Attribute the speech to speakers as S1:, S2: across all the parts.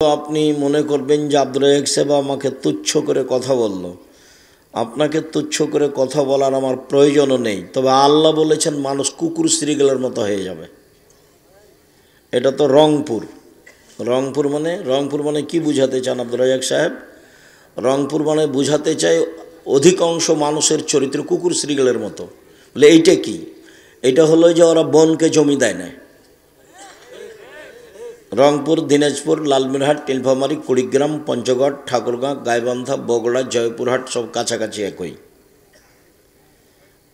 S1: আপনি মনে করবেন যে আব্দুর রাজ্জাক সাহেব আমাকে তুচ্ছ করে কথা বলল। আপনাকে তুচ্ছ করে কথা বলার আমার প্রয়োজনও নেই, তবে আল্লাহ বলেছেন মানুষ কুকুর শ্রীগেলের মতো হয়ে যাবে। এটা তো রংপুর মানে কি বুঝাতে চান আব্দুর রাজ্জাক সাহেব? রংপুর মানে বুঝাতে চাই অধিকাংশ মানুষের চরিত্র কুকুর শ্রীগেলের মতো। বলে এইটা কি? এটা হলো যে ওরা বনকে জমি দেয় না। রংপুর, দিনাজপুর, লালমিরহাট, নীলফামারী, কুড়িগ্রাম, পঞ্চগড়, ঠাকুরগাঁ, গাইবান্ধা, বগুড়া, জয়পুরহাট সব কাছাকাছি একই।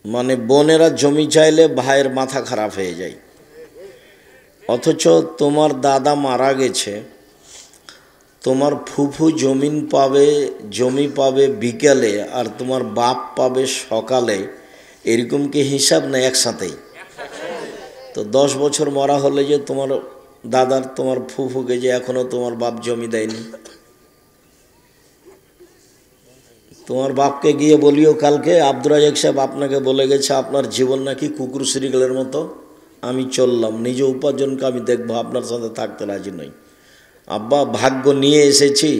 S1: মানে বোনেরা জমি চাইলে ভাইয়ের মাথা খারাপ হয়ে যায়। অথচ তোমার দাদা মারা গেছে, তোমার ফুফু জমি পাবে বিকেলে, আর তোমার বাপ পাবে সকালে। এরকম কি হিসাব না একসাথেই? তো 10 বছর মরা হলে যে তোমার দাদার তোমার ফুফুকে যে এখনো তোমার বাপ জমি দেয়নি। তোমার বাপকে গিয়ে বলিও কালকে আব্দুর রাজ্জাক সাহেব আপনাকে বলে গেছে আপনার জীবন নাকি কুকুর শ্রীগেলের মতো। আমি চললাম, নিজ উপার্জনকে আমি দেখবো, আপনার সাথে থাকতে রাজি নই। আব্বা ভাগ্য নিয়ে এসেছি,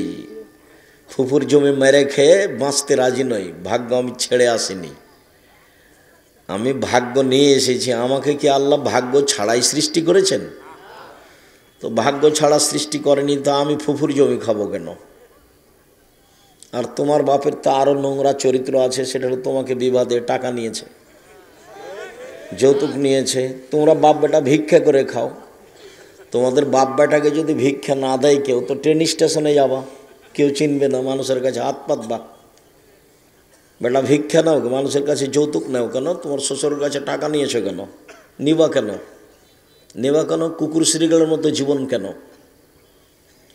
S1: ফুফুর জমি মেরে খেয়ে বাঁচতে রাজি নই। ভাগ্য আমি ছেড়ে আসিনি, আমি ভাগ্য নিয়ে এসেছি। আমাকে কি আল্লাহ ভাগ্য ছাড়াই সৃষ্টি করেছেন? তো ভাগ্য ছাড়া সৃষ্টি করেনি, তো আমি ফুফুর জমি খাবো কেন? আর তোমার বাপের তো আরও নোংরা চরিত্র আছে, সেটা হলো তোমাকে বিবাহ দিয়ে টাকা নিয়েছে, যৌতুক নিয়েছে। তোমরা বাপ বেটা ভিক্ষা করে খাও। তোমাদের বাপ বেটাকে যদি ভিক্ষা না দেয় কেউ, তো ট্রেন স্টেশনে যাবা, কেউ চিনবে না, মানুষের কাছে হাত পাতবা। বেটা ভিক্ষা নাও, মানুষের কাছে যৌতুক নাও কেন? তোমার শ্বশুরের কাছে টাকা নিয়েছো কেন? নিবা কেন? কুকুর শ্রীগেলের মতো জীবন কেন?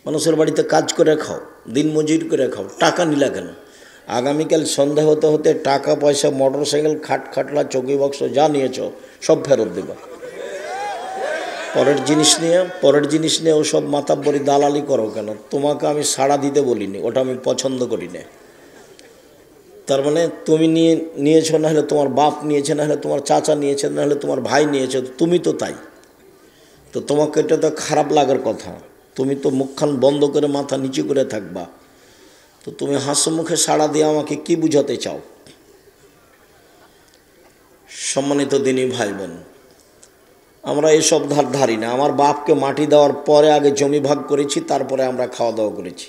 S1: মানুষের বাড়িতে কাজ করে খাও, দিন মজুরি করে খাও, টাকা নিলা কেন? আগামীকাল সন্ধ্যা হতে হতে টাকা পয়সা, মোটর সাইকেল, খাটলা, চৌকি বক্স যা নিয়েছ সব ফেরত দেবা। পরের জিনিস নিয়ে ওসব মাতাব্বরি দালালি করো কেন? তোমাকে আমি সাড়া দিতে বলিনি, ওটা আমি পছন্দ করি না। তার মানে তুমি নিয়েছো, না হলে তোমার বাপ নিয়েছে, না হলে তোমার চাচা নিয়েছে, না হলে তোমার ভাই নিয়েছে, তুমি তো তাই। তো তোমাকে এটা তো খারাপ লাগার কথা। তুমি তো মুখখান বন্ধ করে মাথা নিচু করে থাকবা। তো তুমি হাসি মুখে সাড়া দিয়ে আমাকে কি বুঝাতে চাও? সম্মানিত দিনী ভাই বোন, আমরা এসব ধারি না। আমার বাপকে মাটি দেওয়ার পরে আগে জমি ভাগ করেছি, তারপরে আমরা খাওয়া দাওয়া করেছি।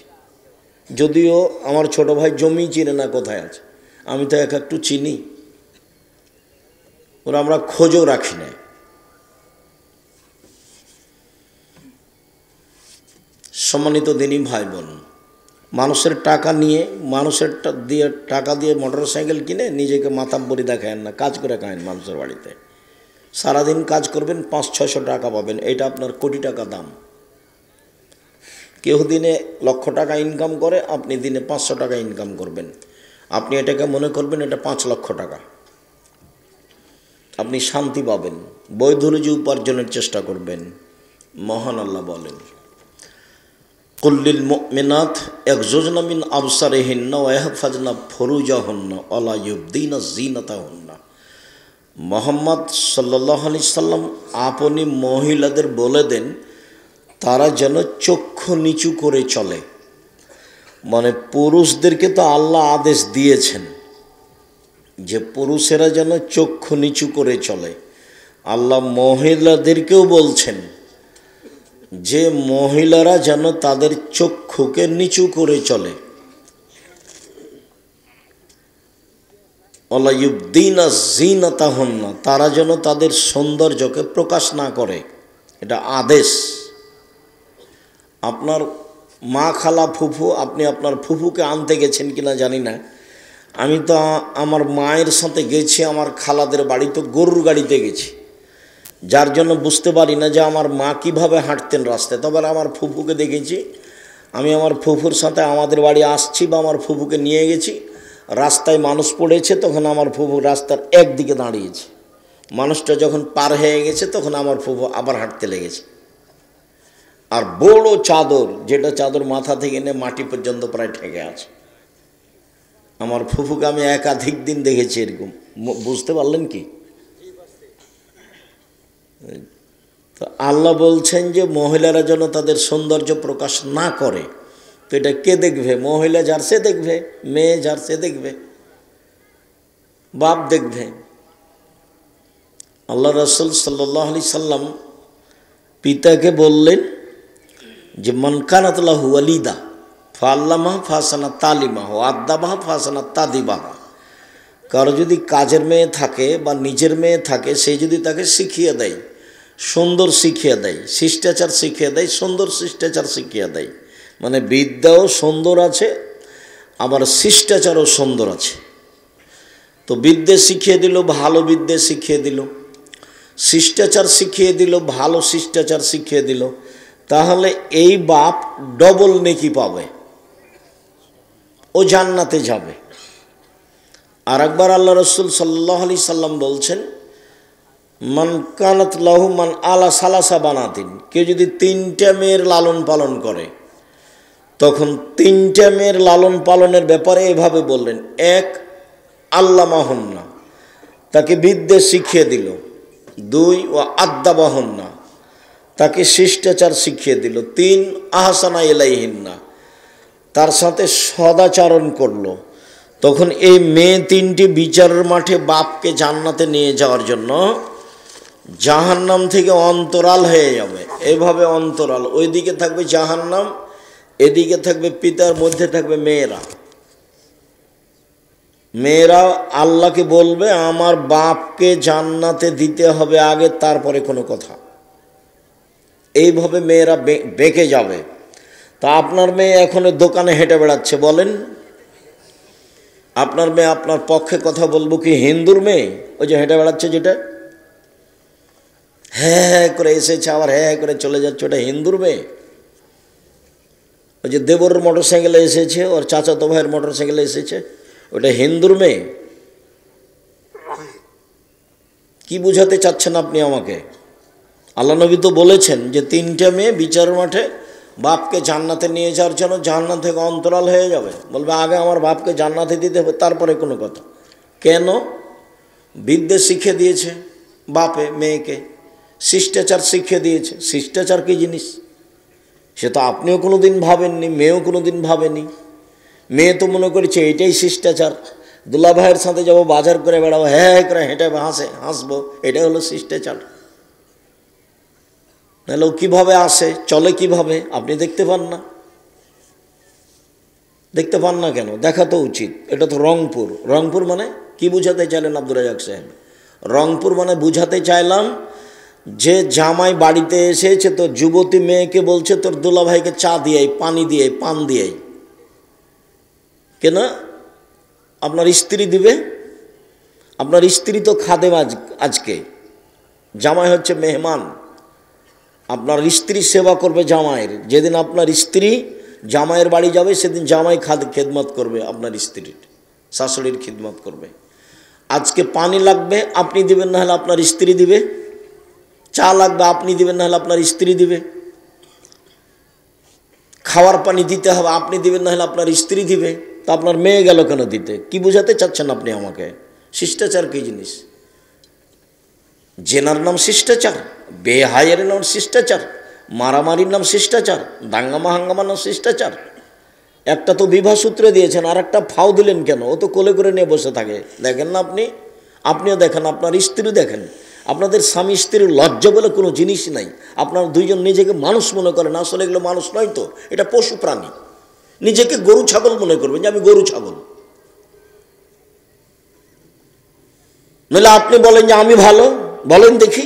S1: যদিও আমার ছোট ভাই জমি চিনে না কোথায় আছে, আমি তো একটু চিনি। ওরা আমরা খোঁজও রাখি না। সম্মানিত দিনী ভাই বোন, মানুষের টাকা দিয়ে মোটর সাইকেল কিনে নিজেকে মাতাব্বরি দেখায়েন না, কাজ করে খায়েন মানুষের বাড়িতে। সারাদিন কাজ করবেন, 500-600 টাকা পাবেন, এটা আপনার কোটি টাকা দাম। কেউ দিনে 1,00,000 টাকা ইনকাম করে, আপনি দিনে 500 টাকা ইনকাম করবেন। আপনি এটাকে মনে করবেন এটা 5 লক্ষ টাকা। আপনি শান্তি পাবেন, বৈধ রুজি উপার্জনের চেষ্টা করবেন। মহান আল্লাহ বলেন, কুল্লিল মুমিনাত ইয়াগযুজনা মিন আবসারিহিন্না ওয়া ইয়াহফাজনা ফুরুজাহুন্না ওয়া লা ইউবদিনা যিনাতাহুন্না। মুহাম্মদ সাল্লাল্লাহু আলাইহি সাল্লাম আপনি মহিলাদের বলে দেন তারা যেন চক্ষু নিচু করে চলে। মানে পুরুষদেরকে তো আল্লাহ আদেশ দিয়েছেন যে পুরুষেরা যেন চক্ষু নিচু করে চলে। আল্লাহ মহিলাদেরকেও বলছেন যে মহিলারা যেন তাদের চক্ষুকে নিচু করে চলে। ওয়ালা ইউবদিনা যিনাতাহুন্না, তারা যেন তাদের সৌন্দর্যকে প্রকাশ না করে, এটা আদেশ। আপনার মা, খালা, ফুফু, আপনি আপনার ফুফুকে আনতে গেছেন কিনা জানি না। আমি তো আমার মায়ের সাথে গেছি আমার খালাদের বাড়ি, তো গরুর গাড়িতে গেছি, যার জন্য বুঝতে পারি না যে আমার মা কিভাবে হাঁটতেন রাস্তায়। তবে আমার ফুফুকে দেখেছি, আমি আমার ফুফুর সাথে আমাদের বাড়ি আসছি বা আমার ফুফুকে নিয়ে গেছি, রাস্তায় মানুষ পড়েছে, তখন আমার ফুফু রাস্তার একদিকে দাঁড়িয়েছে। মানুষটা যখন পার হয়ে গেছে তখন আমার ফুফু আবার হাঁটতে লেগেছে। আর বড় চাদর, যেটা চাদর মাথা থেকে নিয়ে মাটি পর্যন্ত প্রায় ঠেকে আছে। আমার ফুফুকে আমি একাধিক দিন দেখেছি এরকম। বুঝতে পারলেন কি? তো আল্লাহ বলছেন যে মহিলারা যেন তাদের সৌন্দর্য প্রকাশ না করে। তো এটা কে দেখবে? মহিলা যার সে দেখবে, মেয়ে যার সে দেখবে, বাপ দেখবে। আল্লাহ রাসূল সাল্লাল্লাহু আলাইহি সাল্লাম পিতাকে বললেন যে মান কানাত লাহু ওয়ালিদা ফাআল্লামা ফাসানা তালিমা ও আদাবাহা ফাসানা তাদিবাহা। কারো যদি কাজের মেয়ে থাকে বা নিজের মেয়ে থাকে, সে যদি তাকে শিখিয়ে দেয়, সুন্দর শিখিয়ে দেয়, শিষ্টাচার শিখিয়ে দেয়, সুন্দর শিষ্টাচার শিখিয়ে দেয়, মানে বিদ্যাও সুন্দর আছে আবার শিষ্টাচারও সুন্দর আছে। তো বিদ্যে শিখিয়ে দিল, ভালো বিদ্যে শিখিয়ে দিল, শিষ্টাচার শিখিয়ে দিল, ভালো শিষ্টাচার শিখিয়ে দিল, তাহলে এই বাপ ডবল নেকি পাবে, ও জান্নাতে যাবে। আর একবার আল্লাহ রাসূল সাল্লাল্লাহু আলাইহি সাল্লাম বলছেন মান কানাত লাহু মান আলা সালাসা বানাতিন, কেউ যদি 3টা মেয়ের লালন পালন করে, তখন 3টা মেয়ের লালন পালনের ব্যাপারে এভাবে বললেন, 1 আল্লামাহুন্না, তাকে বিদ্যে শিখিয়ে দিল, 2 ও আদাবাহুন্না, তাকে শিষ্টাচার শিখিয়ে দিল, 3 আহসানা ইলাইহিন্না, তার সাথে সদাচরণ করলো। তখন এই মেয়ে 3টি বিচারের মাঠে বাপকে জান্নাতে নিয়ে যাওয়ার জন্য জাহান্নাম থেকে অন্তরাল হয়ে যাবে। এভাবে অন্তরাল, ওইদিকে থাকবে জাহান্নাম, এদিকে থাকবে পিতার, মধ্যে থাকবে মেয়েরা। মেয়েরা আল্লাহকে বলবে আমার বাপকে জান্নাতে দিতে হবে আগে, তারপরে কোনো কথা। এইভাবে মেয়েরা বেঁকে যাবে। তা আপনার মেয়ে এখন দোকানে হেঁটে বেড়াচ্ছে, বলেন আপনার মেয়ে আপনার পক্ষে কথা বলবো কি হিন্দুর মেয়ে? ওই যে হেঁটে বেড়াচ্ছে, যেটা হ্যাঁ হ্যাঁ করে এসেছে আবার হ্যাঁ হ্যাঁ করে চলে যাচ্ছে, ওটা হিন্দুর মেয়ে? ওই যে দেবর মোটর সাইকেলে এসেছে, ওর চাচাতো ভাইয়ের মোটর সাইকেলে এসেছে, ওটা হিন্দুর মেয়ে? কি বুঝাতে চাচ্ছেন আপনি আমাকে? আল্লাহ নবী তো বলেছেন যে 3টা মেয়ে বিচার মাঠে বাপকে জান্নাতে নিয়ে যাওয়ার জন্য জান্নাত থেকে অন্তরাল হয়ে যাবে, বলবে আগে আমার বাপকে জান্নাতে দিতে হবে, তারপরে কোনো কথা। কেন? বিদ্যে শিখিয়ে দিয়েছে বাপে মেয়েকে, শিষ্টাচার শিখিয়ে দিয়েছে। শিষ্টাচার কী জিনিস সে তো আপনিও কোনো দিন ভাবেননি, মেয়েও কোনো দিন ভাবেনি। মেয়ে তো মনে করেছে এটাই শিষ্টাচার, দুলা ভাইয়ের সাথে যাবো, বাজার করে বেড়াবো, হ্যাঁ হ্যাঁ করে হেঁটে হাসবো, এটাই হলো শিষ্টাচার। নাহলে ও কীভাবে আসে, চলে কীভাবে? আপনি দেখতে পান না? দেখতে পান না কেন? দেখা তো উচিত। এটা তো রংপুর। রংপুর মানে কি বুঝাতে চাইলেন আব্দুর রাজ্জাক সাহেব? রংপুর মানে বুঝাতে চাইলাম যে জামাই বাড়িতে এসেছে, তো যুবতী মেয়েকে বলছে তোর দুলা ভাইকে চা দিয়ে পানি দিয়ে পান দিয়ে। কেন? আপনার স্ত্রী দিবে, আপনার স্ত্রী তো খাদেম, আজকে জামাই হচ্ছে মেহমান, আপনার স্ত্রী সেবা করবে জামাইয়ের। যেদিন আপনার স্ত্রী জামাইয়ের বাড়ি যাবে সেদিন জামাই খেদমত করবে, আপনার স্ত্রীর শাশুড়ির খিদমত করবে। আজকে পানি লাগবে আপনি দিবেন, না হলে আপনার স্ত্রী দিবে। চা লাগবে আপনি দিবেন, না হলে আপনার স্ত্রী দিবে। খাওয়ার পানি দিতে হবে আপনি দিবেন, না হলে আপনার স্ত্রী দিবে। তা আপনার মেয়ে গেল কেন দিতে? কি বোঝাতে চাচ্ছেন আপনি আমাকে? শিষ্টাচার কী জিনিস? জেনার নাম শিষ্টাচার, বেহায়ের নাম শিষ্টাচার, মারামারির নাম শিষ্টাচার, দাঙ্গামা হাঙ্গামার নাম শিষ্টাচার। একটা তো বিবাহ সূত্রে দিয়েছেন, আর একটা ফাও দিলেন কেন? ও তো কোলে করে নিয়ে বসে থাকে, দেখেন না আপনি? আপনিও দেখেন, আপনার স্ত্রী দেখেন। আপনাদের স্বামী স্ত্রীর লজ্জা বলে কোনো জিনিস নাই। আপনারা দুইজন নিজেকে মানুষ মনে করেন, আসলে এগুলো মানুষ নয় তো, এটা পশু প্রাণী। নিজেকে গরু ছাগল মনে করবেন যে আমি গরু ছাগল, নইলে আপনি বলেন যে আমি ভালো। বলেন দেখি,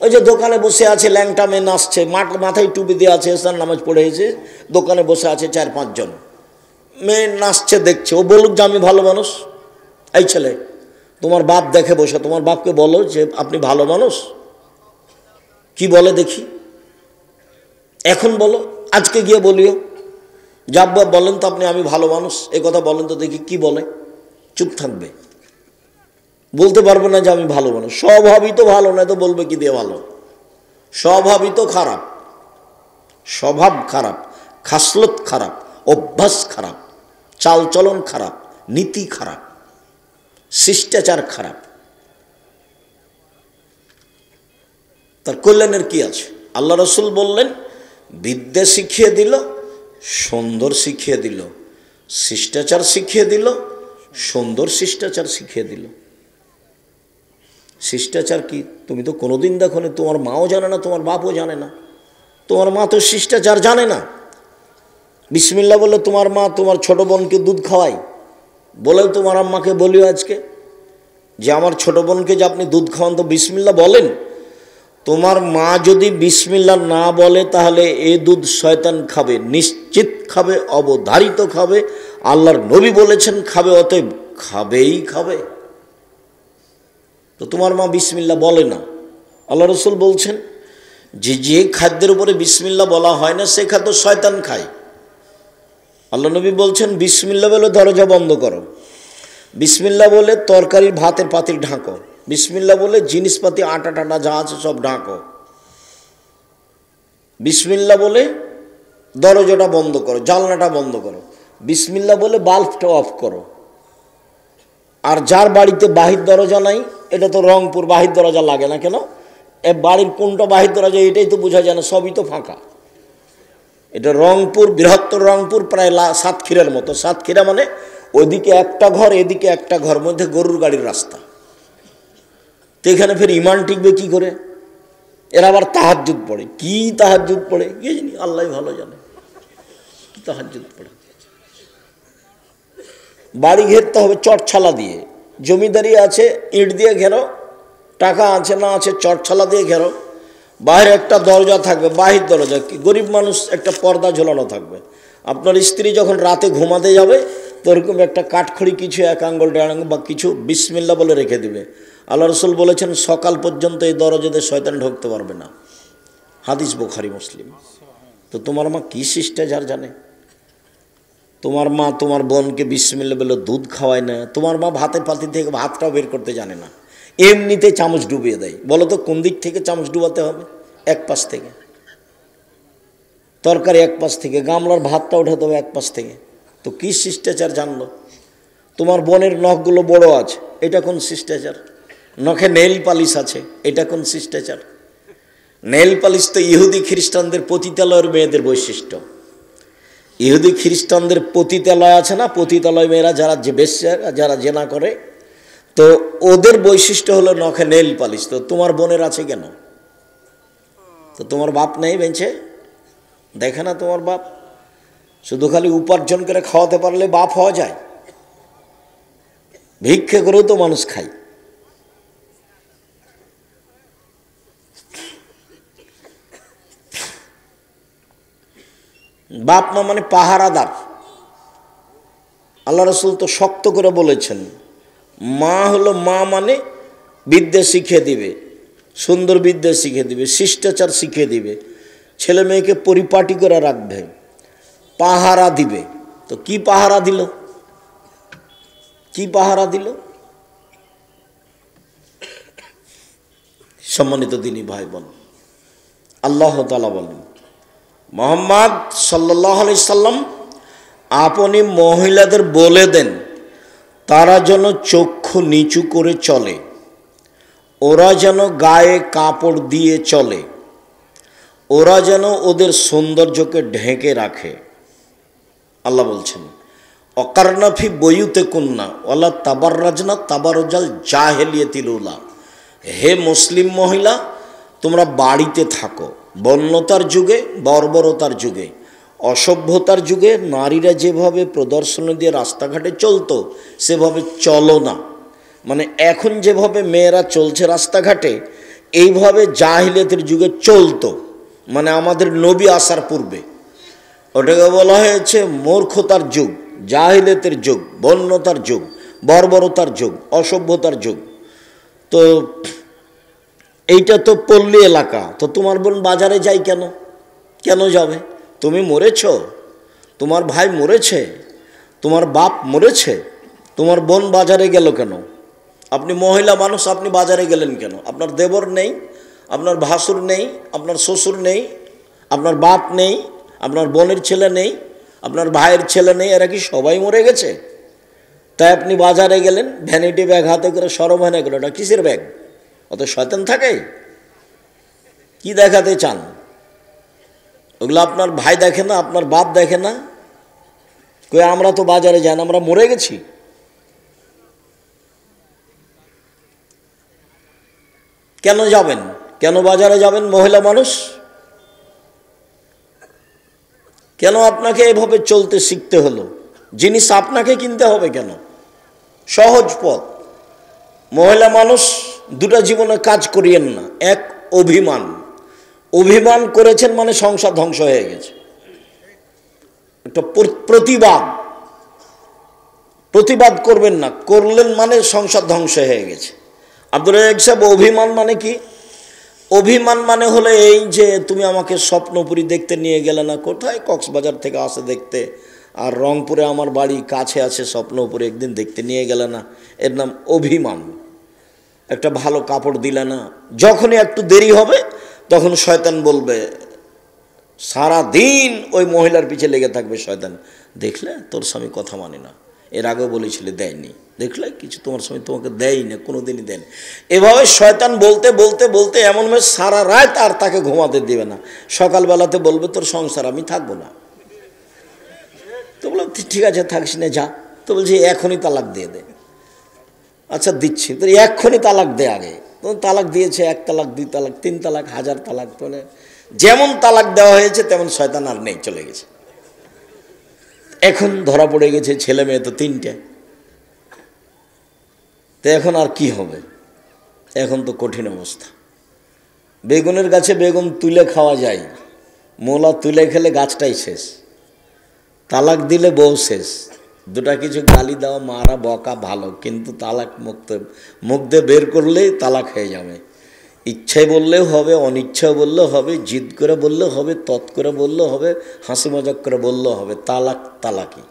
S1: ওই যে দোকানে বসে আছে ল্যাংটা মেয়ে নাচছে, মাথায় টুপি দিয়ে আছে, ইসলাম নামাজ পড়ে এসে দোকানে বসে আছে 4-5 জন মেয়ে নাচছে, দেখছে। ও বলুক যে আমি ভালো মানুষ। এই ছেলে, তোমার বাপ দেখে বসে, তোমার বাপকে বলো যে আপনি ভালো মানুষ। কি বলে দেখি, এখন বলো, আজকে গিয়ে বলিও যে আব্বা বলেন তো আপনি আমি ভালো মানুষ, এ কথা বলেন তো দেখি কি বলে। চুপ থাকবে, বলতে পারবে না যে আমি ভালো মানুষ। স্বভাবই তো ভালো না, তো বলবে কি দিয়ে ভালো? স্বভাবই তো খারাপ, স্বভাব খারাপ, খাসলত খারাপ, অভ্যাস খারাপ, চালচলন খারাপ, নীতি খারাপ, শিষ্টাচার খারাপ। তার কল্যাণের কি আছে? আল্লাহ রসুল বললেন, বিদ্যা শিখিয়ে দিল, সুন্দর শিখিয়ে দিল, শিষ্টাচার শিখিয়ে দিল, সুন্দর শিষ্টাচার শিখিয়ে দিল। শিষ্টাচার কি তুমি তো কোনোদিন দেখো না, তোমার মাও জানে না, তোমার বাপও জানে না। তোমার মা তো শিষ্টাচার জানে না। বিসমিল্লাহ বলে তোমার মা তোমার ছোট বোনকে দুধ খাওয়ায়, বলেও তোমার আম্মাকে বলিও আজকে যে আমার ছোট বোনকে যে আপনি দুধ খাওয়ান, তো বিসমিল্লাহ বলেন। তোমার মা যদি বিসমিল্লাহ না বলে তাহলে এ দুধ শয়তান খাবে, নিশ্চিত খাবে, অবধারিত খাবে। আল্লাহর নবী বলেছেন খাবে, অতএব খাবেই খাবে। তো তোমার মা বিসমিল্লাহ বলে না। আল্লাহ রসুল বলছেন যে যে খাদ্যের উপরে বিসমিল্লাহ বলা হয় না সে খাদ্য শয়তান খায়। আল্লাহ নবী বলছেন বিসমিল্লাহ বলে দরজা বন্ধ করো, বিসমিল্লাহ বলে তরকারি ভাতের পাতিল ঢাকো, বিসমিল্লাহ বলে জিনিসপাতি আটা টাটা যা আছে সব ঢাকো, বিসমিল্লাহ বলে দরজাটা বন্ধ করো, জানলাটা বন্ধ করো, বিসমিল্লাহ বলে বাল্বটা অফ করো। আর যার বাড়িতে বাহির দরজা নাই, এটা তো রংপুর, বাহির দরজা লাগে না কেন? এ বাড়ির কোনটা বাহির দরজা এটাই তো বোঝা যায় না, সবই তো ফাঁকা। এটা রংপুর, বৃহত্তর রংপুর, প্রায় সাতক্ষীরার মতো। সাতক্ষীরা মানে ওইদিকে একটা ঘর, এদিকে একটা ঘর, মধ্যে গরুর গাড়ির রাস্তা। তো এখানে ফের ইমান টিকবে কি করে? এরা আবার তাহাজ্জুদ পড়ে। কি তাহাজ্জুদ পড়ে কে জানি, আল্লাহ ভালো জানে কি তাহাজ্জুদ পড়ে। বাড়ি ঘেরতে হবে চটছালা দিয়ে, জমিদারি আছে ইট দিয়ে ঘেরো, টাকা আছে না আছে চটছালা দিয়ে ঘেরো। বাইরে একটা দরজা থাকবে, বাহির দরজা, গরিব মানুষ একটা পর্দা ঝোলানো থাকবে। আপনার স্ত্রী যখন রাতে ঘুমাতে যাবে তো ওরকম একটা কাঠখড়ি কিছু, এক আঙ্গুল দেড় আঙ্গুল বা কিছু বিসমিল্লাহ বলে রেখে দিবে। আল্লাহ রসুল বলেছেন সকাল পর্যন্ত এই দরজাতে শয়তান ঢুকতে পারবে না। হাদিস বুখারী মুসলিম। তো তোমার মা কি শিষ্টাচার জানে? তোমার মা তোমার বোনকে বিসমিল্লাহ বলে দুধ খাওয়ায় না। তোমার মা ভাতের পাতি থেকে ভাতটাও বের করতে জানে না, এমনিতে চামচ ডুবিয়ে দেয়। বলো তো কোন দিক থেকে চামচ ডুবাতে হবে? এক পাশ থেকে। তরকারি এক পাশ থেকে, গামলার ভাতটা উঠাতে হবে এক পাশ থেকে। তো কি শিষ্টাচার জানলো? তোমার বোনের নখগুলো বড় আছে, এটা কোন শিষ্টাচার? নখে নেইল পালিশ আছে, এটা কোন শিষ্টাচার? নেইল পালিশ তো ইহুদি খ্রিস্টানদের পতিতালয়ের মেয়েদের বৈশিষ্ট্য। ইহুদি খ্রিস্টানদের পতিতালয় আছে না, পতিতালয় মেয়েরা যারা যে বেশ্যা, যারা জেনা করে, তো ওদের বৈশিষ্ট্য হলো নখে নেইল পালিশ। তো তোমার বোনের আছে কেন? তো তোমার বাপ নেই বেঁচে? দেখে না তোমার বাপ? শুধু খালি উপার্জন করে খাওয়াতে পারলে বাপ হওয়া যায়? ভিক্ষে করেও তো মানুষ খায়। বাপ মা মানে পাহারাদার। আল্লাহ রসুল তো শক্ত করে বলেছেন, মা হলো মা মানে বিদ্যা শিখিয়ে দিবে, সুন্দর বিদ্যা শিখিয়ে দিবে, শিষ্টাচার শিখিয়ে দিবে, ছেলে মেয়েকে পরিপাটি করে রাখবে, পাহারা দিবে। তো কি পাহারা দিল? কি পাহারা দিল? সম্মানিত দিনী ভাই বোন, আল্লাহ তাআলা বলেন, মুহাম্মদ সাল্লাল্লাহু আলাইহি সাল্লাম আপনি মহিলাদের বলে দেন তারা যেন চক্ষু নিচু করে চলে, ওরা যেন গায়ে কাপড় দিয়ে চলে, ওরা যেন ওদের সৌন্দর্যকে ঢেকে রাখে। আল্লাহ বলছেন, অকারনা ফি বুয়ুতিকুন্না ওয়ালা তাবাররাজনা তাবারুজাল জাহিলিয়াতিল উলা। হে মুসলিম মহিলা, তোমরা বাড়িতে থাকো। বন্যতার যুগে, বর্বরতার যুগে, অসভ্যতার যুগে নারীরা যেভাবে প্রদর্শনী দিয়ে রাস্তাঘাটে চলতো সেভাবে চলো না। মানে এখন যেভাবে মেয়েরা চলছে রাস্তাঘাটে, এইভাবে জাহিলিয়াতের যুগে চলতো, মানে আমাদের নবী আসার পূর্বে। ওটাকে বলা হয়েছে মূর্খতার যুগ, জাহিলিয়াতের যুগ, বন্যতার যুগ, বর্বরতার যুগ, অসভ্যতার যুগ। তো এইটা তো পল্লী এলাকা। তো তোমার বোন বাজারে যায় কেন? কেন যাবে? তুমি মরেছ, তোমার ভাই মরেছে, তোমার বাপ মরেছে, তোমার বোন বাজারে গেল কেন? আপনি মহিলা মানুষ, আপনি বাজারে গেলেন কেন? আপনার দেবর নেই, আপনার ভাসুর নেই, আপনার শ্বশুর নেই, আপনার বাপ নেই, আপনার বোনের ছেলে নেই, আপনার ভাইয়ের ছেলে নেই, এরা কি সবাই মরে গেছে? তাই আপনি বাজারে গেলেন, ভ্যানিটি ব্যাগ হাতে করে, সরব ভ্যানে গেল। এটা কিসের ব্যাগ? অত শয়তান থাকে? কি দেখাতে চান? ওগুলো আপনার ভাই দেখে না, আপনার বাপ দেখে না? কই আমরা তো বাজারে যাই না, আমরা মরে গেছি। কেন যাবেন? কেন বাজারে যাবেন মহিলা মানুষ? কেন আপনাকে এভাবে চলতে শিখতে হলো? জিনিস আপনাকে কিনতে হবে কেন? সহজ পথ। মহিলা মানুষ দুটা জীবনে কাজ করিয়েন না। এক, অভিমান। অভিমান করেছেন মানে সংসার ধ্বংস হয়ে গেছে। একটা প্রতিবাদ করবেন না, করলেন মানে সংসার ধ্বংস হয়ে গেছে। আব্দুর রাজ্জাক সাহেব, অভিমান মানে কি? অভিমান মানে হলো এই যে তুমি আমাকে স্বপ্নপুরী দেখতে নিয়ে গেলে না, কোথায় কক্সবাজার থেকে আসে দেখতে, আর রংপুরে আমার বাড়ি কাছে আছে স্বপ্নপুরী, একদিন দেখতে নিয়ে গেলে না, এর নাম অভিমান। একটা ভালো কাপড় দিলে না, যখনই একটু দেরি হবে তখন শয়তান বলবে, সারা দিন ওই মহিলার পিছে লেগে থাকবে শয়তান, দেখলে তোর স্বামী কথা মানে না, এর আগেও বলেছিলে দেয়নি, দেখলে কিছু তোমার স্বামী তোমাকে দেয়ই না, কোনোদিনই দেয়নি। এভাবে শয়তান বলতে বলতে বলতে এমন ভাবে সারা রাত আর তাকে ঘুমাতে দেবে না। সকালবেলাতে বলবে তোর সংসার আমি থাকবো না। তো বললাম ঠিক আছে থাকিস না, যা। তো বলছি এখনই তালাক দিয়ে দে। আচ্ছা দিচ্ছি, তো এক্ষুনি তালাক দে। আগে তখন তালাক দিয়েছে, 1 তালাক, 2 তালাক, 3 তালাক, 1000 তালাক। মানে যেমন তালাক দেওয়া হয়েছে তেমন শয়তান আর নেই, চলে গেছে। এখন ধরা পড়ে গেছে, ছেলে মেয়ে তো 3টে। তো এখন আর কি হবে? এখন তো কঠিন অবস্থা। বেগুনের গাছে বেগুন তুলে খাওয়া যায়, মোলা তুলে খেলে গাছটাই শেষ। তালাক দিলে বউ শেষ। দুটা কিছু গালি দেওয়া, মারা, বকা ভালো, কিন্তু তালাক মুখ দিয়ে বের করলেই তালাক হয়ে যাবে। ইচ্ছায় বললেও হবে, অনিচ্ছায় বললেও হবে, জিদ করে বললেও হবে, তৎ করে বললেও হবে, হাসি মজাক করে বললেও হবে। তালাক তালাকি।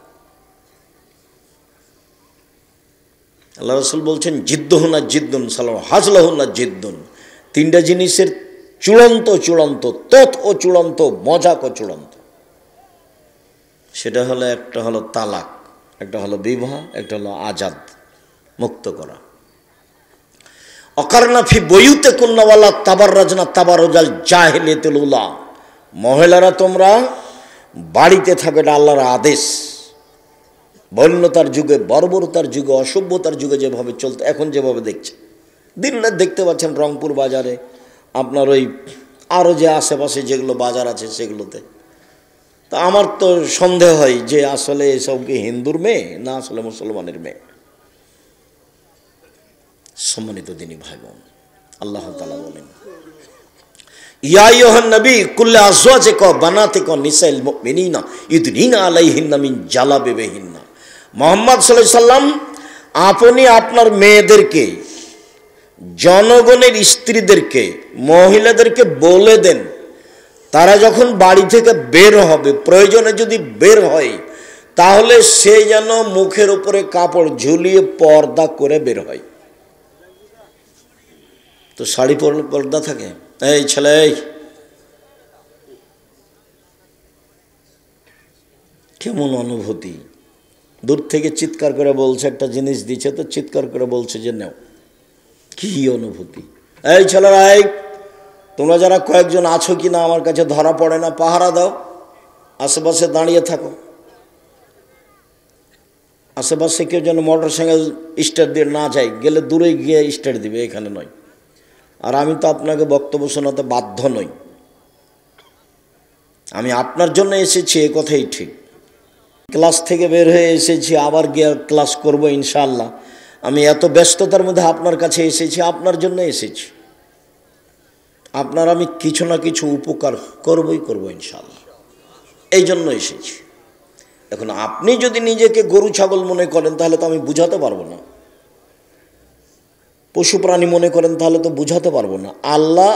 S1: আল্লাহ রাসূল বলছেন জিদ্দুহুনা জিদ্দুন সালাম হাজলাহুনা জিদ্দুন। 3টা জিনিসের চূড়ান্ত চূড়ান্ত, তৎ ও চূড়ান্ত, মজাক ও চূড়ান্ত। সেটা হলো, একটা হলো তালাক, একটা হলো বিবাহ, একটা হলো আজাদ, মুক্ত করা। অকারনা ফি বইউতে কুন্নাওয়ালা তাবাররাজনা তাবারুজাল জাহিলিয়াতুল উলা। মহিলারা তোমরা বাড়িতে থাকো, এটা আল্লাহর আদেশ। বন্যতার যুগে, বর্বরতার যুগে, অসভ্যতার যুগে যেভাবে চলতে, এখন যেভাবে দেখছে, দিন রাত দেখতে পাচ্ছেন রংপুর বাজারে, আপনার ওই আরও যে আশেপাশে যেগুলো বাজার আছে সেগুলোতে। তা আমার তো সন্দেহ হয় যে আসলে এসব কি হিন্দুর মেয়ে না আসলে মুসলমানের মেয়ে। সম্মানিত দিনী ভাই বোন, আল্লাহ তাআলা বলেন, ইয়া আইয়ুহান নবী কুল্লি আজওয়াজিকা বানাতিকা নিসাইল মুমিনিনা ইউদনিনা আলাইহিন্না মিন জালাবিবিহিন্না। মুহাম্মদ সাল্লাল্লাহু আলাইহি সাল্লাম, আপনি আপনার মেয়েদেরকে, জনগণের স্ত্রীদেরকে, মহিলাদেরকে বলে দেন, তারা যখন বাড়ি থেকে বের হবে, প্রয়োজনে যদি বের হয়, তাহলে সে যেন মুখের উপরে কাপড় ঝুলিয়ে পর্দা করে বের হয়। তো শাড়ি পরলে পর্দা থাকে? এই ছেলে, কেমন অনুভূতি! দূর থেকে চিৎকার করে বলছে, একটা জিনিস দিচ্ছে তো চিৎকার করে বলছে যে নাও। কি অনুভূতি! এই ছেলেরা, এই তোমরা যারা কয়েকজন আছো কি না আমার কাছে ধরা পড়ে না, পাহারা দাও, আশেপাশে দাঁড়িয়ে থাকো। আশেপাশে কেউ যেন মোটর সাইকেল স্টার্ট দিয়ে না যায়, গেলে দূরে গিয়ে স্টার্ট দিবে, এখানে নয়। আর আমি তো আপনাকে বক্তব্য শোনাতে বাধ্য নই, আমি আপনার জন্য এসেছি, এ কথাই ঠিক। ক্লাস থেকে বের হয়ে এসেছি, আবার গিয়ে ক্লাস করব ইনশাআল্লাহ। আমি এত ব্যস্ততার মধ্যে আপনার কাছে এসেছি, আপনার জন্য এসেছি। আপনার আমি কিছু না কিছু উপকার করবই করব ইনশাআল্লাহ, এই জন্য এসেছি। এখন আপনি যদি নিজেকে গরু ছাগল মনে করেন তাহলে তো আমি বুঝাতে পারবো না, পশু প্রাণী মনে করেন তাহলে তো বুঝাতে পারবো না। আল্লাহ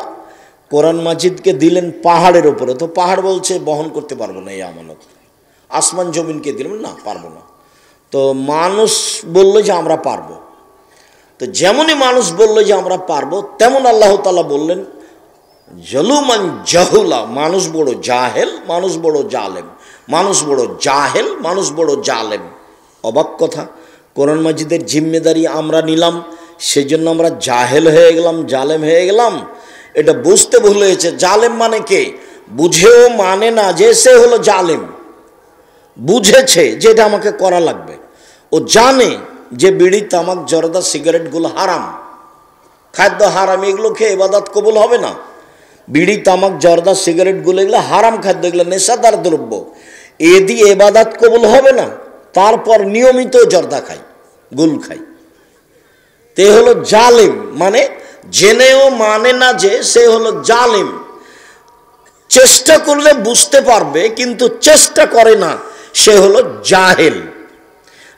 S1: কোরআন মাজিদকে দিলেন পাহাড়ের ওপরে, তো পাহাড় বলছে বহন করতে পারবো না এই আমানত। আসমান জমিনকে দিলাম, না পারবো না। তো মানুষ বললো যে আমরা পারবো, তো যেমনই মানুষ বললো যে আমরা পারবো, তেমন আল্লাহ তাআলা বললেন জলুমান জাহুলা, মানুষ বড় জাহেল, মানুষ বড় জালেম, মানুষ বড় জাহেল, মানুষ বড় জালেম। অবাক কথা, কোরআন মাজিদের জিম্মেদারি আমরা নিলাম, সেই জন্য আমরা জাহেল হয়ে গেলাম, জালেম হয়ে গেলাম। এটা বুঝতে ভুল হয়েছে। জালেম মানে কে? বুঝেও মানে না যে সে হলো জালেম। বুঝেছে যে এটা আমাকে করা লাগবে। ও জানে যে বিড়ি, তামাক, জর্দা, সিগারেটগুলো হারাম, খাদ্য হারাম, এগুলো খেয়ে ইবাদত কবুল হবে না। বিড়ি, তামাক, জর্দা, সিগারেটগুলো এগুলো হারাম খাদ্য, এগুলো নেশাদার দ্রব্য, এ দিয়ে ইবাদত কবুল হবে না। তারপর নিয়মিত জর্দা খাই, গুল খাই, তে হলো জালেম। মানে জেনেও মানে না যে সে হলো জালেম। চেষ্টা করলে বুঝতে পারবে, কিন্তু চেষ্টা করে না, সে হলো জাহেল।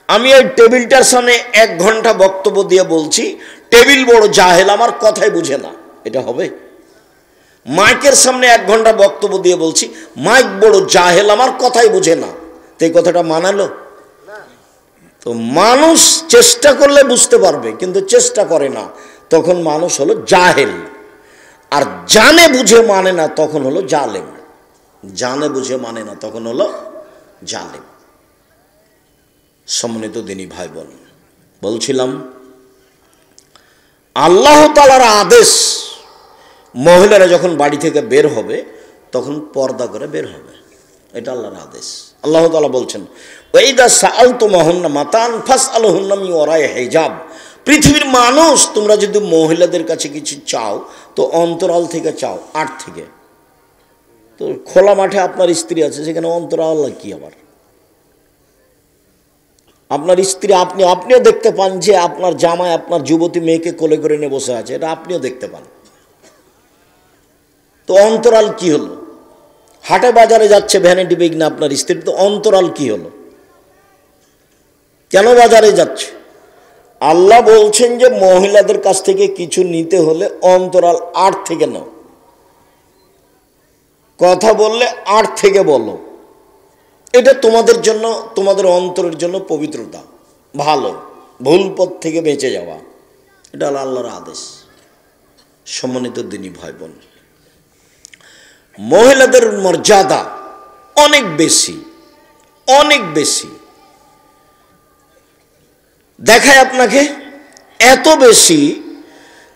S1: আমি এই টেবিলটার সামনে 1 ঘন্টা বক্তব্য দিয়ে বলছি টেবিল বড় জাহেল, আমার কথাই বুঝে না, এটা হবে? মাইকের সামনে 1 ঘন্টা বক্তব্য দিয়ে বলছি মাইক বড় জাহেল, আমার কথাই বুঝে না, তো এই কথাটা মানালো? তো মানুষ চেষ্টা করলে বুঝতে পারবে, কিন্তু চেষ্টা করে না, তখন মানুষ হলো জাহেল। আর জানে বুঝে মানে না, তখন হলো জালেম। জানে বুঝে মানে না, তখন হলো জালেম। সম্মানিত দিনী ভাই বোন, বলছিলাম আল্লাহ তাআলার আদেশ, মহিলারা যখন বাড়ি থেকে বের হবে তখন পর্দা করে বের হবে, এটা আল্লাহর আদেশ। আল্লাহ তাআলা বলছেন, ওয়াইদা সাআলতুমুহুন্না মাতান ফাসআলুহুন্না মিন ওয়ারাই হিজাব। পৃথিবীর মানুষ, তোমরা যদি মহিলাদের কাছে কিছু চাও তো অন্তরাল থেকে চাও, আড় থেকে। তো খোলা মাঠে আপনার স্ত্রী আছে, সেখানে অন্তরাল কি? আবার আপনার স্ত্রী, আপনিও দেখতে পান যে আপনার জামাই আপনার যুবতী মেয়েকে কোলে করে নিয়ে বসে আছে, এটা আপনিও দেখতে পান। তো অন্তরাল কি হলো? হাটে বাজারে যাচ্ছে ভ্যানিটি ব্যাগ না আপনার স্ত্রী, তো অন্তরাল কি হলো? কেন বাজারে যাচ্ছে? আল্লাহ বলছেন যে মহিলাদের কাছ থেকে কিছু নিতে হলে অন্তরাল আড় থেকে নাও, কথা বললে আড় থেকে বলো, এটা তোমাদের জন্য, তোমাদের অন্তরের জন্য পবিত্রতা, ভালো, ভুল পথ থেকে বেঁচে যাওয়া, এটা আল্লাহর আদেশ। সম্মানিত দিনী ভাই বোন, মহিলাদের মর্যাদা অনেক বেশি, অনেক বেশি। দেখায় আপনাকে এত বেশি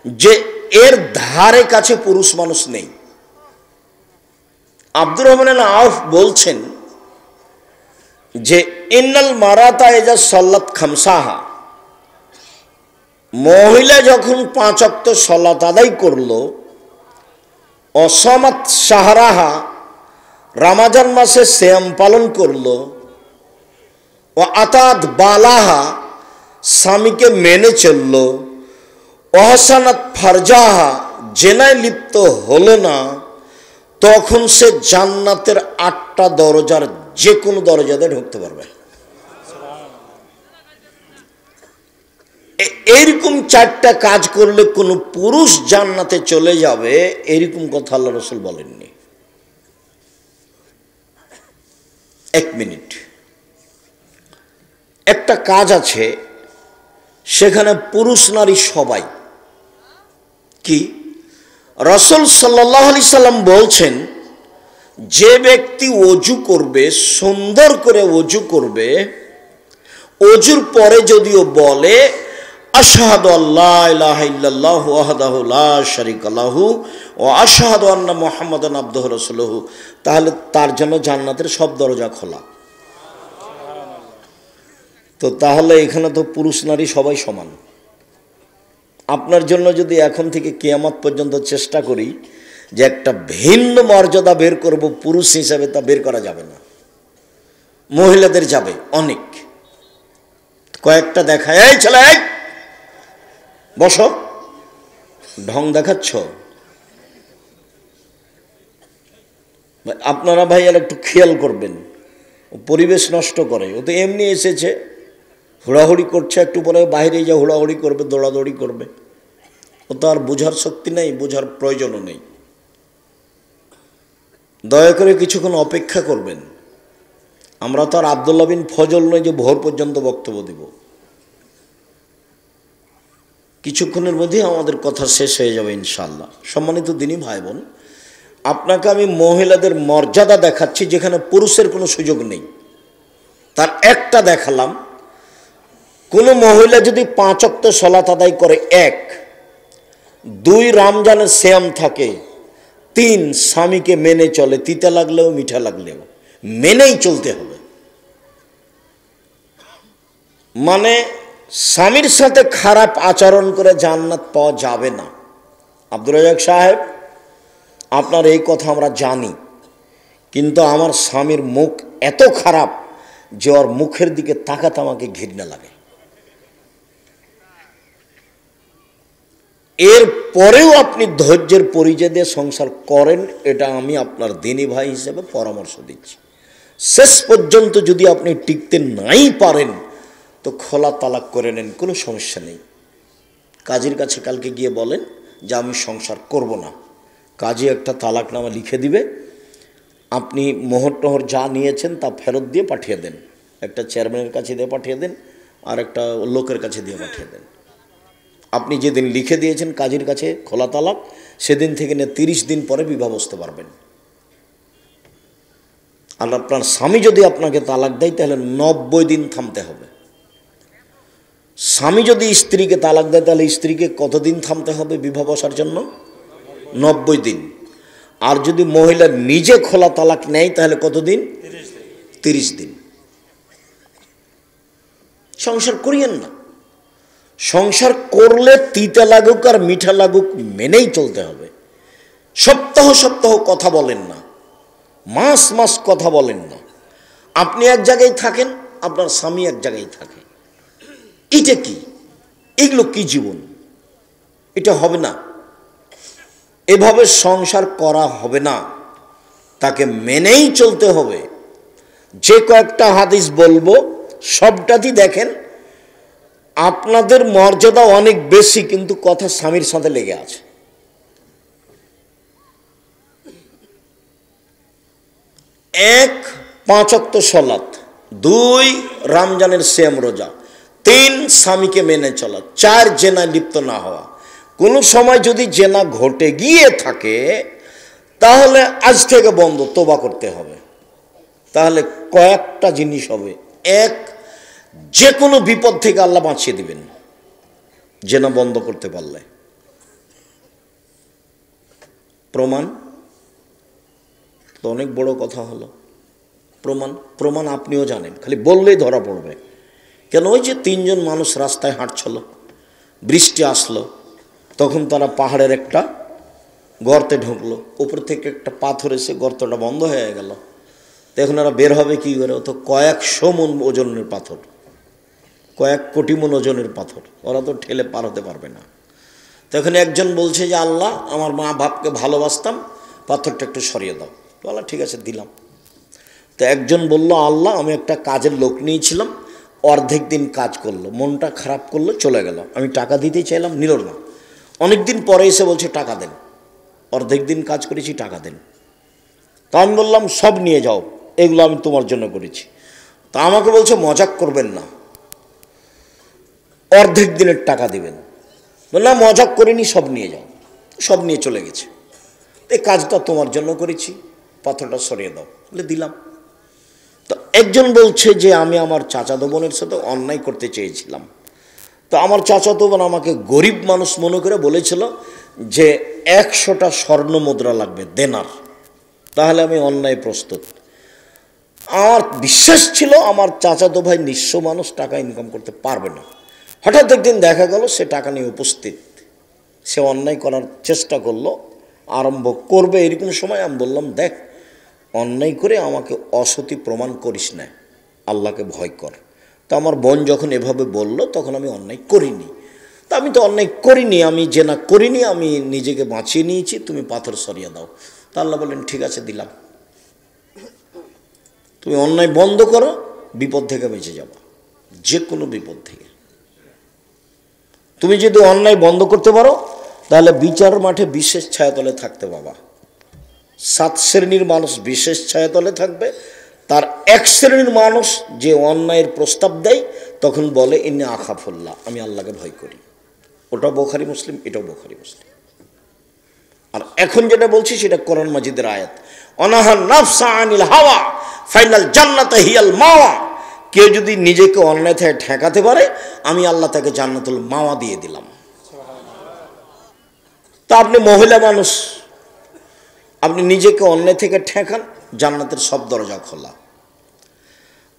S1: যে এর ধারে কাছে পুরুষ মানুষ নেই। আব্দুর রহমান আউফ বলছেন যে ইন্নাল মারাতা ইজা সাল্লাত খামসাহা, মহিলা যখন 5 ওয়াক্ত সালাত আদায় করলো, অসামাত শাহরাহা, রমজান মাসে সিয়াম পালন করলো, ও আতাত বালাহা, স্বামীকে মেনে চলল, অহসানাত ফারজাহা, জেনায় লিপ্ত হলো না, তখন সে জান্নাতের 8টা দরজার যে কোনো দরজাতে ঢুকতে পারবে। এইরকম 4টা কাজ করলে কোনো পুরুষ জান্নাতে চলে যাবে, এরকম কথা আল্লাহ রাসূল বলেননি। 1 মিনিট, একটা কাজ আছে সেখানে পুরুষ নারী সবাই। কি? রাসূল সাল্লাল্লাহু আলাইহি সাল্লাম বলছেন, যে ব্যক্তি ওযু করবে, সুন্দর করে ওযু করবে, ওযুর পরে যদিও বলে আশহাদু আল্লা ইলাহা ইল্লাল্লাহু ওয়াহদাহু লা শারীকা লাহু ওয়া আশহাদু আন্না মুহাম্মাদান আবদুহু রাসূলুহু, তাহলে তার জন্য জান্নাতের সব দরজা খোলা। তো তাহলে এখানে তো পুরুষ নারী সবাই সমান। আপনার জন্য যদি এখন থেকে কিয়ামত পর্যন্ত চেষ্টা করি যে একটা ভিন্ন মর্যাদা বের করব পুরুষ হিসাবে, তা বের করা যাবে না। মহিলাদের যাবে অনেক। কয়েকটা দেখায়, এই ছেলে বসো, ঢং দেখাচ্ছ। আপনারা ভাই আর একটু খেয়াল করবেন, পরিবেশ নষ্ট করে। ও তো এমনি এসেছে, হুড়াহুড়ি করছে, একটু পরে বাইরে যা হুড়াহুড়ি করবে, দৌড়াদৌড়ি করবে। ও তো আর বোঝার শক্তি নেই, বোঝার প্রয়োজনও নেই। দয়া করে কিছুক্ষণ অপেক্ষা করবেন। আমরা তো আর আব্দুল্লাহ বিন ফজল নয় যে ভোর পর্যন্ত বক্তব্য দিব। কিছুক্ষণের মধ্যেই আমাদের কথা শেষ হয়ে যাবে ইনশাআল্লাহ। সম্মানিত দিনী ভাই বোন, আপনাকে আমি মহিলাদের মর্যাদা দেখাচ্ছি যেখানে পুরুষের কোনো সুযোগ নেই। তার একটা দেখালাম, কোনো মহিলা যদি 5 ওয়াক্ত সালাত আদায় করে, 1, 2 রমজানের সিয়াম থাকে, 3 স্বামীকে মেনে চলে, তিতা লাগলেও মিঠা লাগলেও মেনেই চলতে হবে। মানে স্বামীর সাথে খারাপ আচরণ করে জান্নাত পাওয়া যাবে না। আব্দুর রাজ্জাক সাহেব, আপনার এই কথা আমরা জানি, কিন্তু আমার স্বামীর মুখ এত খারাপ যে ওর মুখের দিকে তাকাতে আমাকে ঘৃণা লাগে। এর পরেও আপনি ধৈর্যের পরিচয় দিয়ে সংসার করেন, এটা আমি আপনার দিনী ভাই হিসেবে পরামর্শ দিচ্ছি। শেষ পর্যন্ত যদি আপনি টিকতে নাই পারেন তো খোলা তালাক করে নেন, কোনো সমস্যা নেই। কাজীর কাছে কালকে গিয়ে বলেন যে আমি সংসার করব না, কাজী একটা তালাকনামা লিখে দিবে, আপনি মোহর টোহর যা নিয়েছেন তা ফেরত দিয়ে পাঠিয়ে দেন, একটা চেয়ারম্যানের কাছে দিয়ে পাঠিয়ে দেন, আর একটা লোকের কাছে দিয়ে পাঠিয়ে দেন। আপনি যেদিন লিখে দিয়েছেন কাজীর কাছে খোলা তালাক, সেদিন থেকে নিয়ে 30 দিন পরে বিবাহ বসতে পারবেন। আর আপনার স্বামী যদি আপনাকে তালাক দেয় তাহলে 90 দিন থামতে হবে। স্বামী যদি স্ত্রীকে তালাক দেয় তাহলে স্ত্রীকে কতদিন থামতে হবে বিবাহ বসার জন্য? 90 দিন। আর যদি মহিলা নিজে খোলা তালাক নেয় তাহলে কতদিন? 30 দিন। সংসার করিয়েন না। সংসার করলে তিতা লাগুক আর মিঠা লাগুক মেনেই চলতে হবে। সপ্তাহ সপ্তাহ কথা বলেন না, মাস মাস কথা বলেন না। আপনি এক জায়গায় থাকেন, আপনার স্বামী এক জায়গায় থাকে, এটা কি? এগুলো কি জীবন? এটা হবে না। এভাবে সংসার করা হবে না, তাকে মেনেই চলতে হবে। যে কয়েকটা হাদিস বলবো সবটাতেই দেখেন আপনাদের মর্যাদা অনেক বেশি, কিন্তু কথা স্বামীর সাথে লেগে আছে। 1 5 ওয়াক্ত সালাত, 2 রমজানের সিয়াম রোজা, 3 স্বামীকে মেনে চলা, 4 জেনায় লিপ্ত না হওয়া। কোনো সময় যদি জেনা ঘটে গিয়ে থাকে তাহলে আজ থেকে বন্ধ, তোবা করতে হবে। তাহলে কয়েকটা জিনিস হবে। 1, যে কোনো বিপদ থেকে আল্লাহ বাঁচিয়ে দিবেন জেনা বন্ধ করতে পারলে। প্রমাণ তো অনেক বড় কথা হলো। প্রমাণ আপনিও জানেন, খালি বললেই ধরা পড়বে। কেন? ওই যে 3 জন মানুষ রাস্তায় হাঁটছিল, বৃষ্টি আসলো, তখন তারা পাহাড়ের একটা গর্তে ঢুকলো, উপর থেকে একটা পাথর এসে গর্তটা বন্ধ হয়ে গেল। তো এখন এরা বের হবে কি করে? তো কয়েকশো মন ওজনের পাথর, কয়েক কোটি মন ওজনের পাথর, ওরা তো ঠেলে পার হতে পারবে না। তো এখানে একজন বলছে যে আল্লাহ, আমার মা বাপকে ভালোবাসতাম, পাথরটা একটু সরিয়ে দাও। তো আল্লাহ ঠিক আছে দিলাম। তো একজন বলল, আল্লাহ আমি একটা কাজের লোক নিয়েছিলাম, অর্ধেক দিন কাজ করলো, মনটা খারাপ করলো, চলে গেল, আমি টাকা দিতে চাইলাম, নিল না। অনেক দিন পরে এসে বলছে টাকা দেন, অর্ধেক দিন কাজ করেছি, টাকা দেন। তা আমি বললাম সব নিয়ে যাও, এগুলো আমি তোমার জন্য করেছি। তা আমাকে বলছে মজাক করবেন না, অর্ধেক দিনের টাকা দিবেন। বললাম মজাক করিনি, সব নিয়ে যাও। সব নিয়ে চলে গেছে। এই কাজটা তোমার জন্য করেছি, পাথরটা সরিয়ে দাও, বলে দিলাম। তো একজন বলছে যে আমি আমার চাচাতো বোনের সাথে অন্যায় করতে চেয়েছিলাম। তো আমার চাচাতো বোন আমাকে গরিব মানুষ মনে করে বলেছিল যে 100টা স্বর্ণ মুদ্রা লাগবে, দেনার, তাহলে আমি অন্যায় প্রস্তুত। আমার বিশ্বাস ছিল আমার চাচাতো ভাই নিঃস্ব মানুষ, টাকা ইনকাম করতে পারবে না। হঠাৎ একদিন দেখা গেল সে টাকা নিয়ে উপস্থিত, সে অন্যায় করার চেষ্টা করলো, আরম্ভ করবে। এরকম সময় আমি বললাম, দেখ অন্যায় করে আমাকে অসতী প্রমাণ করিস না, আল্লাহকে ভয় কর। তো আমার বোন যখন এভাবে বলল তখন আমি অন্যায় করিনি। তা আমি তো অন্যায় করিনি, আমি জেনা করিনি, আমি নিজেকে বাঁচিয়ে নিয়েছি, তুমি পাথর সরিয়ে দাও। তা আল্লাহ বললেন ঠিক আছে দিলাম, তুমি অন্যায় বন্ধ করো, বিপদ থেকে বেঁচে যাবা, যে কোনো বিপদ থেকে। তুমি যদি অন্যায় বন্ধ করতে পারো তাহলে বিচার মাঠে বিশেষ ছায়াতলে থাকতে পাবা। 7 শ্রেণীর মানুষ বিশেষ ছায়াতলে থাকবে, তার 1 শ্রেণীর মানুষ যে অন্যায়ের প্রস্তাব দেয় তখন বলে ইন্নী আখাফুল্লাহ, আমি আল্লাহকে ভয় করি। ওটা বুখারী মুসলিম, এটাও বুখারী মুসলিম। আর এখন যেটা বলছি সেটা কোরআন মাজিদের আয়াত, অনাহা নাফসা আনিল হাওয়া ফাইনাল জান্নাতে হিয়াল মাওয়া। কেউ যদি নিজেকে অন্যায় থেকে ঠেকাতে পারে আমি আল্লাহ তাকে জান্নাতুল মাওয়া দিয়ে দিলাম। তা আপনি মহিলা মানুষ, আপনি নিজেকে অন্যায় থেকে ঠেকান, জান্নাতের সব দরজা খোলা।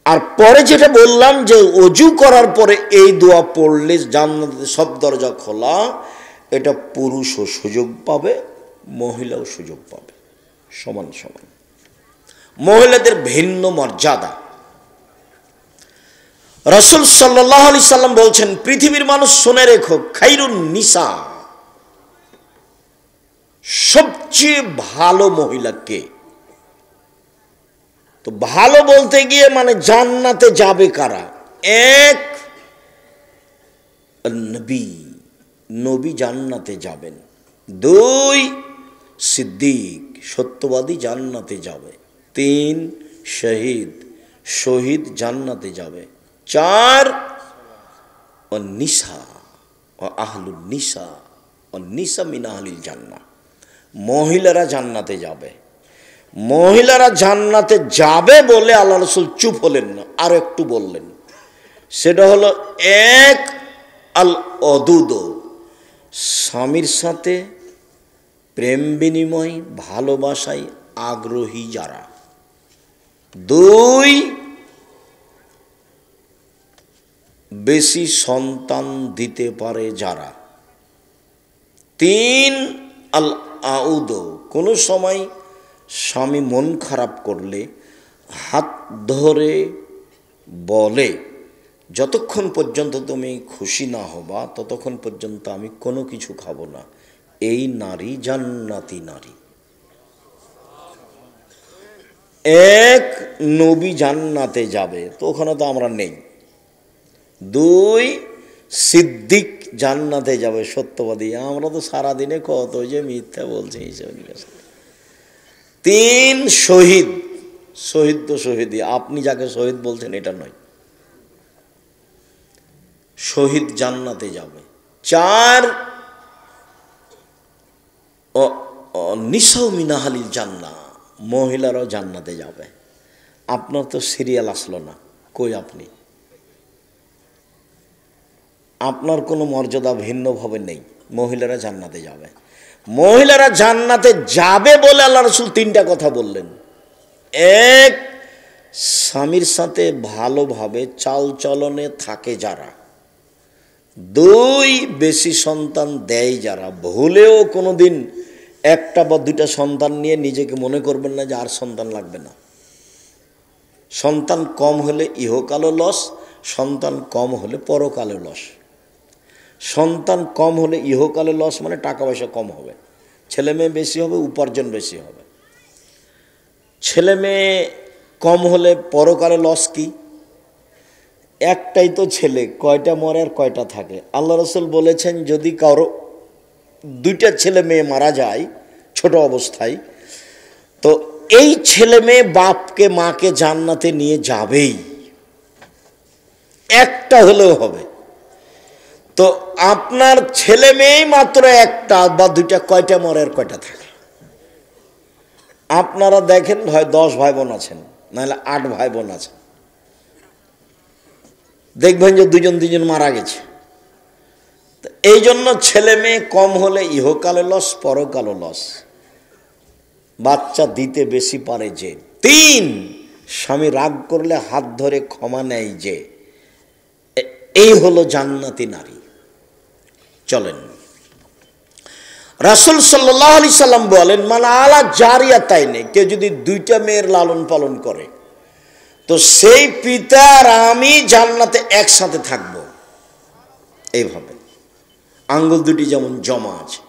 S1: আর পরে যেটা বললাম যে ওযু করার পরে এই দোয়া পড়লে জান্নাতের সব দরজা খোলা, এটা পুরুষও সুযোগ পাবে, মহিলাও সুযোগ পাবে, সমান সমান। মহিলাদের ভিন্ন মর্যাদা। রাসূল সাল্লাল্লাহু আলাইহি সাল্লাম বলছেন, পৃথিবীর মানুষ শুনে রেখো, খাইরুন নিসা, সবচেয়ে ভালো মহিলা কে? তো ভালো বলতে গিয়ে মানে জান্নাতে যাবে কারা? এক, নবী, নবী জান্নাতে যাবেন। দুই, সিদ্দিক, সত্যবাদী জান্নাতে যাবে। তিন, শহীদ, শহীদ জান্নাতে যাবে। চার, ও নিসা, ও আহলুন নিসা, ও নিসা মিন আহলিল জান্নাহ, মহিলারা জান্নাতে যাবে। মহিলারা জান্নাতে যাবে বলে আল্লাহ রাসূল চুপ হলেন না, আর একটু বললেন, সেটা হলো এক, আল অদুদ, স্বামীর সাথে প্রেম বিনিময় ভালোবাসায় আগ্রহী যারা। দুই, বেশি সন্তান দিতে পারে যারা। তিন, আল আউদ, কোনো সময় স্বামী মন খারাপ করলে হাত ধরে বলে, যতক্ষণ পর্যন্ত তুমি খুশি না হবা ততক্ষণ পর্যন্ত আমি কোনো কিছু খাবো না। এই নারী জান্নাতি নারী। এক, নবী জান্নাতে যাবে, তো ওখানে তো আমরা নেই। দুই, সিদ্দিক জান্নাতে যাবে, সত্যবাদী, আমরা তো সারাদিনে কত যে মিথ্যা বলছি হিসেবে। তিন, শহীদ, শহীদ তো শহীদই, আপনি যাকে শহীদ বলছেন এটা নয়, শহীদ জান্নাতে যাবে। চার, নিসাউ মিন আহলিল জান্নাহ, মহিলারাও জান্নাতে যাবে। আপনার তো সিরিয়াল আসলো না, কই আপনি? আপনার কোনো মর্যাদা ভিন্নভাবে নেই, মহিলারা জান্নাতে যাবে। মহিলারা জান্নাতে যাবে বলে আল্লাহ রাসূল তিনটা কথা বললেন। এক, স্বামীর সাথে ভালোভাবে চালচলনে থাকে যারা। দুই, বেশি সন্তান দেয় যারা। ভুলেও কোনোদিন একটা বা দুইটা সন্তান নিয়ে নিজেকে মনে করবেন না যে আর সন্তান লাগবে না। সন্তান কম হলে ইহকালও লস, সন্তান কম হলে পরকালে লস। সন্তান কম হলে ইহকালে লস মানে টাকা পয়সা কম হবে, ছেলে মেয়ে বেশি হবে, উপার্জন বেশি হবে। ছেলে মেয়ে কম হলে পরকালে লস কি? একটাই তো ছেলে, কয়টা মরে আর কয়টা থাকে? আল্লাহ রাসূল বলেছেন, যদি কারো দুইটা ছেলে মেয়ে মারা যায় ছোট অবস্থায়, তো এই ছেলে মেয়ে বাপকে মাকে জান্নাতে নিয়ে যাবেই, একটা হলেও হবে। তো আপনার ছেলে মেয়ে মাত্র একটা বা দুইটা, কয়টা মরে আর কয়টা থাকে? আপনারা দেখেন, হয় 10 ভাই বোন আছেন, নাহলে 8 ভাই বোন আছেন, দেখবেন যে দুজন দুজন মারা গেছে। এই জন্য ছেলে মেয়ে কম হলে ইহকালে লস, পরকালে লস। বাচ্চা দিতে বেশি পারে যে। তিন, স্বামী রাগ করলে হাত ধরে ক্ষমা নেয় যে। এই হলো জান্নাতি নারী। চলেন, রাসূল সাল্লাল্লাহু আলাইহি সাল্লাম বলেন, মানে আলা জারিয়াতাইনে, কেউ যদি দুইটা মেয়ের লালন পালন করে, তো সেই পিতা আর আমি জান্নাতে একসাথে থাকবো। এইভাবে আঙ্গুল দুটি যেমন জমা আছে।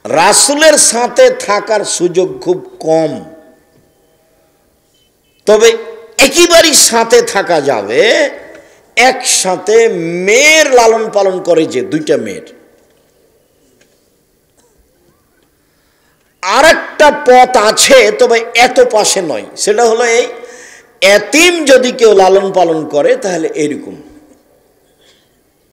S1: রাসূলের সাথে থাকার সুযোগ খুব কম, তবে একেবারেই সাথে থাকা যাবে। একসাথে মেয়ের লালন পালন করে যে, দুইটা মেয়ের। আর একটা পথ আছে, তবে এত পাশে নয়, সেটা হলো এই, এতিম যদি কেউ লালন পালন করে তাহলে এরকম